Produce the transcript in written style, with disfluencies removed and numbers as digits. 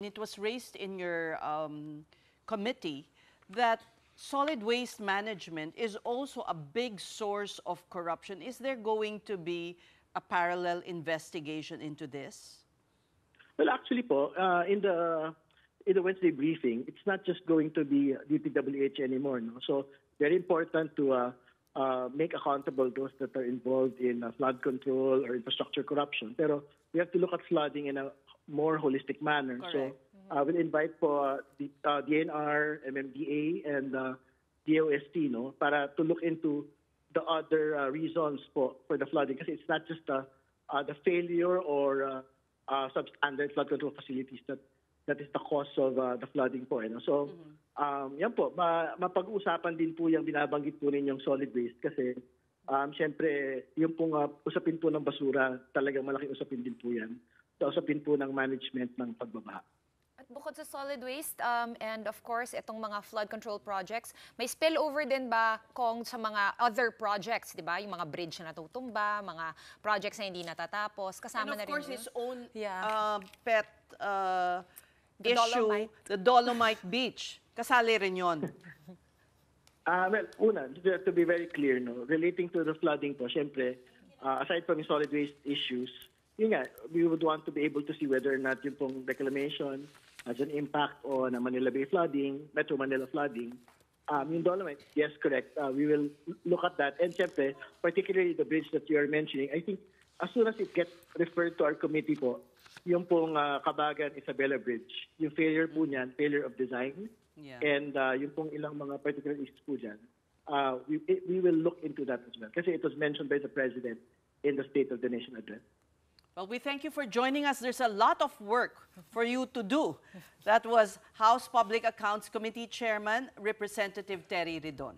It was raised in your committee that solid waste management is also a big source of corruption. Is there going to be a parallel investigation into this? Well, actually po, in the Wednesday briefing, it's not just going to be DPWH anymore. No? So very important to make accountable those that are involved in flood control or infrastructure corruption. Pero we have to look at flooding in a more holistic manner. Correct. So we'll invite po the DNR, MMDA, and DOST para to look into the other reasons for the flooding. Kasi it's not just the failure or substandard flood control facilities that is the cause of the flooding po. So, yan po, mapag-uusapan din po yung binabanggit po ninyong solid waste kasi siyempre, yung pong usapin po ng basura, talagang malaking usapin din po yan. So, usapin po ng management ng pagbabaha. At bukod sa solid waste and of course, itong mga flood control projects, may spillover din ba kung sa mga other projects, di ba? Yung mga bridge na natutumba, mga projects na hindi natatapos, kasama na rin. And of course, his own Yeah. pet The issue, Dolomite. the Dolomite Beach. Kasali rin yun. Well, una, to be very clear, relating to the flooding po, syempre, aside from the solid waste issues, yun nga, we would want to be able to see whether or not yung pong reclamation has an impact on Manila Bay flooding, Metro Manila flooding. Yung Dolomite, yes, correct. We will look at that. And syempre, particularly the bridge that you are mentioning, I think as soon as it gets referred to our committee po, yung pong Cabagan-Isabela Bridge, yung failure po niyan, failure of design, and yung pong ilang mga particular issues po dyan, we will look into that as well. Kasi it was mentioned by the President in the State of the Nation address. Well, we thank you for joining us. There's a lot of work for you to do. That was House Public Accounts Committee Chairman, Representative Terry Ridon.